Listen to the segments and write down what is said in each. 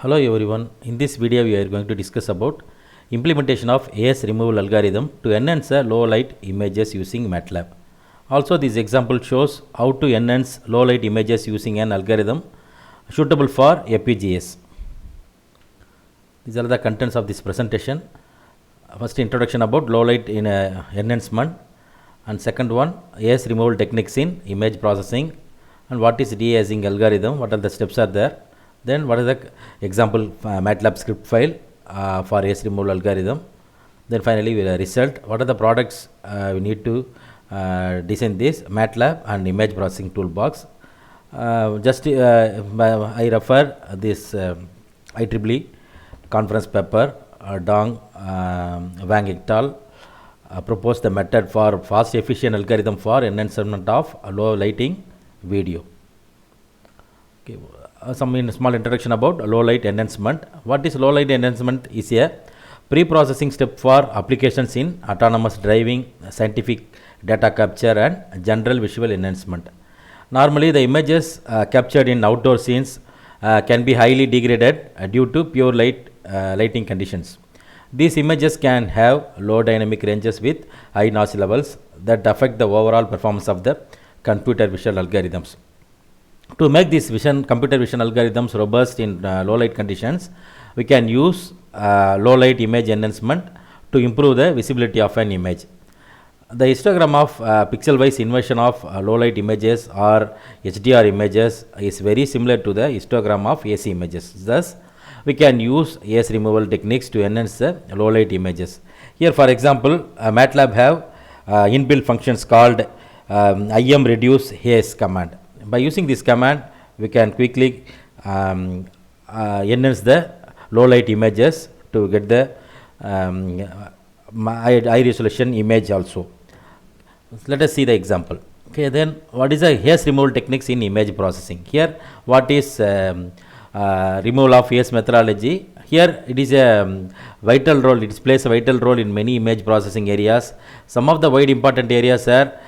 Hello everyone, in this video we are going to discuss about implementation of AS removal algorithm to enhance low light images using MATLAB. Also this example shows how to enhance low light images using an algorithm suitable for FPGAs. These are the contents of this presentation. First introduction about low light in enhancement, and second one AS removal techniques in image processing, and what is de-aging algorithm, what are the steps are there. Then what is the example MATLAB script file for AS removal algorithm. Then finally we will result, what are the products we need to design this MATLAB and image processing toolbox. I refer this IEEE conference paper, Dong, Wang et al. Proposed the method for fast efficient algorithm for enhancement of low lighting video. Okay. Some small introduction about low light enhancement. What is low light enhancement? Is a pre-processing step for applications in autonomous driving, scientific data capture and general visual enhancement. Normally the images captured in outdoor scenes can be highly degraded due to pure lighting conditions. These images can have low dynamic ranges with high noise levels that affect the overall performance of the computer vision algorithms. To make these computer vision algorithms robust in low light conditions, we can use low light image enhancement to improve the visibility of an image. The histogram of pixel-wise inversion of low light images or HDR images is very similar to the histogram of AC images. Thus, we can use AS removal techniques to enhance the low light images. Here, for example, MATLAB have inbuilt functions called IM reduce AS command. By using this command, we can quickly enhance the low light images to get the high resolution image also. Let us see the example. Okay, then what is the AS removal techniques in image processing? Here, what is removal of AS methodology? Here it is a vital role, it plays a vital role in many image processing areas. Some of the wide important areas are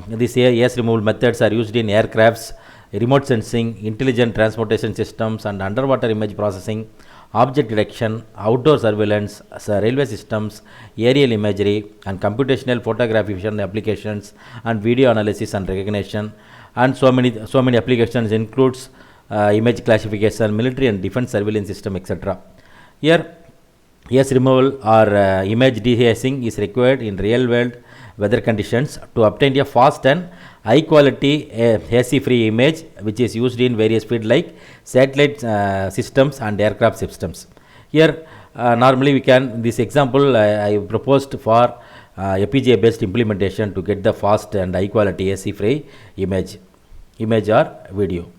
these AS removal methods are used in aircrafts, remote sensing, intelligent transportation systems and underwater image processing, object detection, outdoor surveillance, railway systems, aerial imagery and computational photography vision applications and video analysis and recognition, and so many applications includes image classification, military and defense surveillance system, etc. Here AS removal or image de-hazing is required in real world weather conditions to obtain a fast and high quality hazy free image, which is used in various fields like satellite systems and aircraft systems. Here normally we can, this example I proposed for FPGA based implementation to get the fast and high quality hazy free image or video.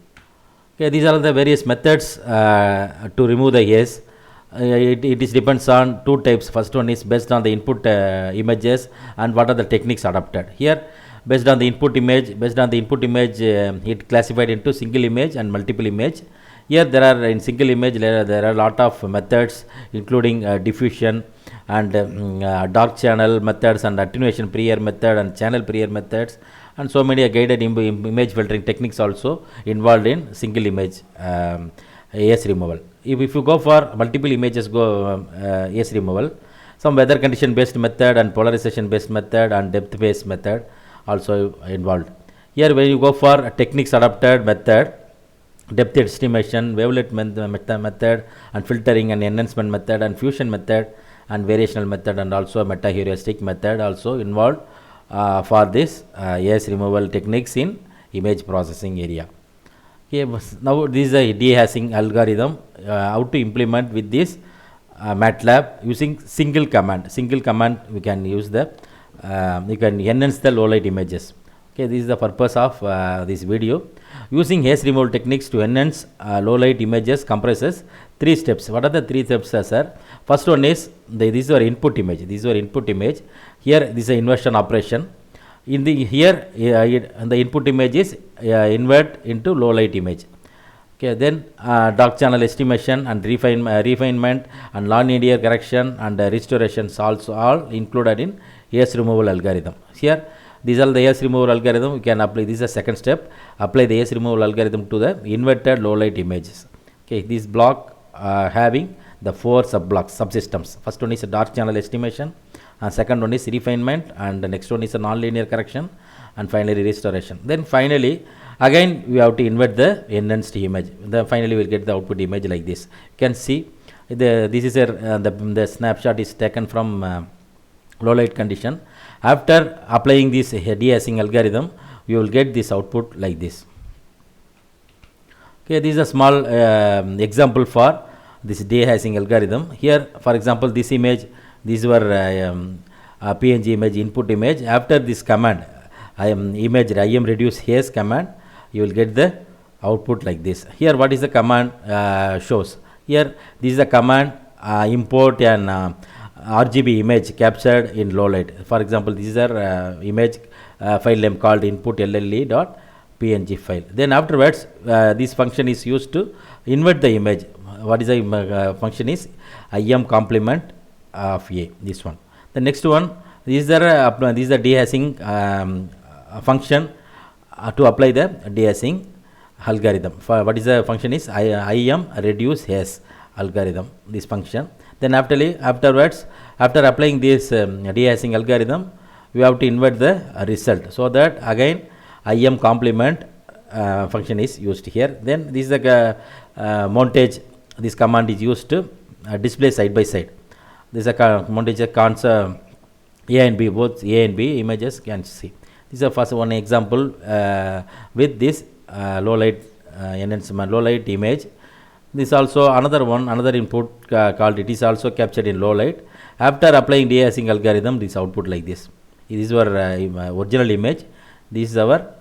Okay, these are the various methods to remove the haze. It is depends on two types. First one is based on the input images and what are the techniques adopted. Here based on the input image, it classified into single image and multiple image. Here there are in single image there are a lot of methods including diffusion and dark channel methods and attenuation pre-air method and channel pre-air methods, and so many guided image filtering techniques also involved in single image AS removal. If you go for multiple images AS removal, some weather condition based method and polarization based method and depth based method also involved. Here when you go for techniques adopted method, depth estimation, wavelet method and filtering and enhancement method and fusion method and variational method and also meta heuristic method also involved for this AS removal techniques in image processing area. Okay, now this is a de-hazing algorithm, how to implement with this MATLAB using single command we can use the you can enhance the low light images. Okay, this is the purpose of this video. Using AS removal techniques to enhance low light images comprises three steps. What are the three steps, sir? First one is this is your input image. Here this is an inversion operation. In the here the input image is invert into low light image. Okay, then dark channel estimation and refinement and non-linear correction and restorations also all included in AS removal algorithm. Here these are the AS removal algorithm. We can apply, this is the second step, apply the AS removal algorithm to the inverted low light images. Okay, this block having the four subsystems. First one is a dark channel estimation, and second one is refinement, and the next one is a non-linear correction, and finally restoration. Then finally again we have to invert the enhanced image. Then finally we'll get the output image like this. You can see this is the snapshot is taken from low light condition. After applying this de-hazing algorithm, you will get this output like this. Okay, this is a small example for this de-hazing algorithm. Here, for example, this image, these were PNG image, input image. After this command, image im reduce haze command, you will get the output like this. Here, what is the command shows? Here, this is the command import an RGB image captured in low light. For example, these are image file name called input lle.png file. Then afterwards, this function is used to invert the image. What is the function is im complement of a, this one. The next one, these are de-hazing function to apply the de-hazing algorithm. What is the function is im reduce haze algorithm, this function. Then afterwards, after applying this de-hazing algorithm, we have to invert the result, so that again im complement function is used here. Then this is the montage. This command is used to display side by side. This is a montage cons A and B, both A and B images can see. This is the first one example with this low light enhancement, low light image. This also another one, another input called, it is also captured in low light. After applying de-hazing algorithm, this output like this. This is our original image. This is our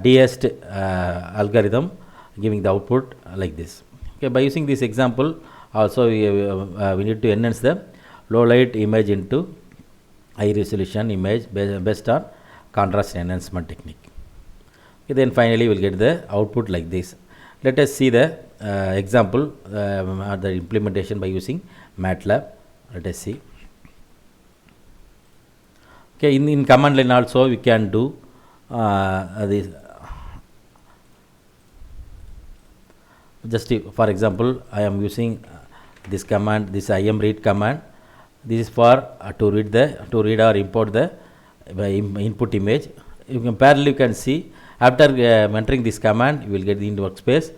de-hazed algorithm giving the output like this. Okay, by using this example, also we need to enhance the low light image into high resolution image based on contrast enhancement technique. Okay, then finally we'll get the output like this. Let us see the example the implementation by using MATLAB. Let us see. Okay, in command line also we can do this. Just for example, I am using this command, this im read command. This is for to read or import the input image. You can parallel, you can see after entering this command, you will get the workspace.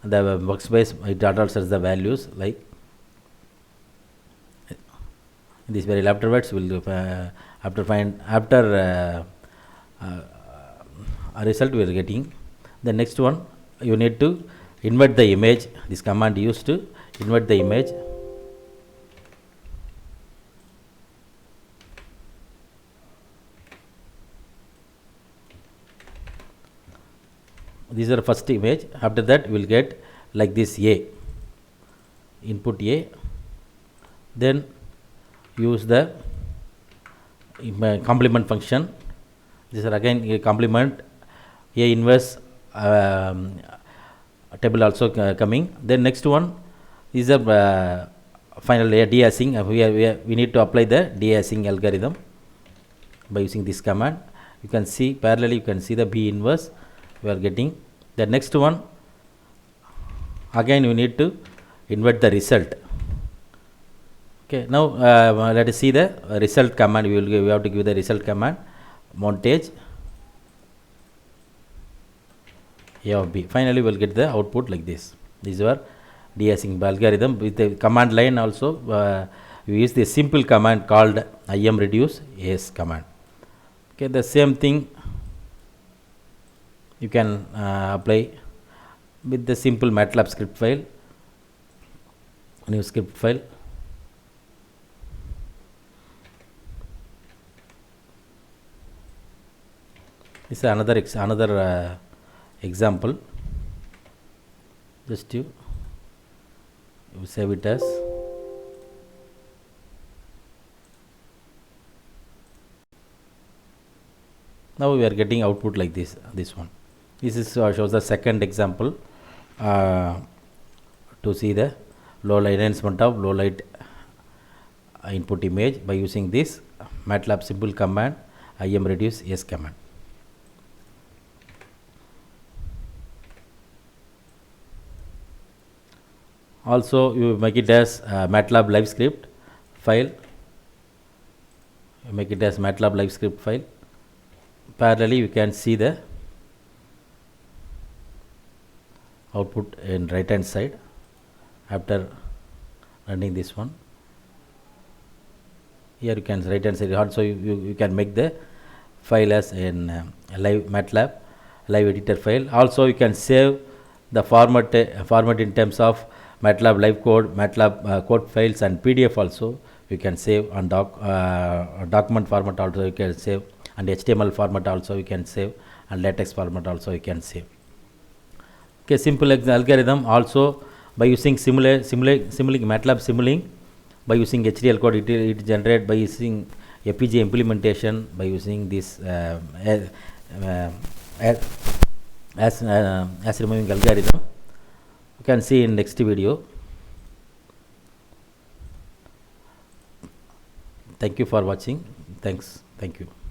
The workspace, it addresses the values like this. Very afterwards will after a result we are getting. The next one, you need to invert the image. This command used to invert the image. These are first image. After that, we will get like this A, input A. Then use the complement function. This is again a complement A inverse table also coming. Then next one is a final de-hazing. We need to apply the de-hazing algorithm by using this command. You can see parallelly, you can see the B inverse we are getting. The next one, again we need to invert the result. Okay, now let us see the result command. We have to give the result command montage A of B. Finally, we will get the output like this. These are de-hazing algorithm. With the command line also, we use the simple command called im reduce haze command. Okay, the same thing you can apply with the simple MATLAB script file, new script file. This is another example. Just you save it as. Now we are getting output like this. This one. This is shows the second example to see the low light enhancement of low light input image by using this MATLAB simple command im reduce haze command. Also you make it as MATLAB live script file. You make it as MATLAB live script file. Parallelly you can see the output in right hand side after running this one. Here you can right hand side also you can make the file as in live MATLAB live editor file. Also you can save the format in terms of MATLAB live code, MATLAB code files and PDF also you can save, on document format also you can save, and HTML format also you can save, and latex format also you can save. Okay, simple algorithm. Also by using Simulink MATLAB Simulink, by using HDL code it generate, by using FPGA implementation, by using this as removing algorithm. You can see in next video. Thank you for watching. Thank you.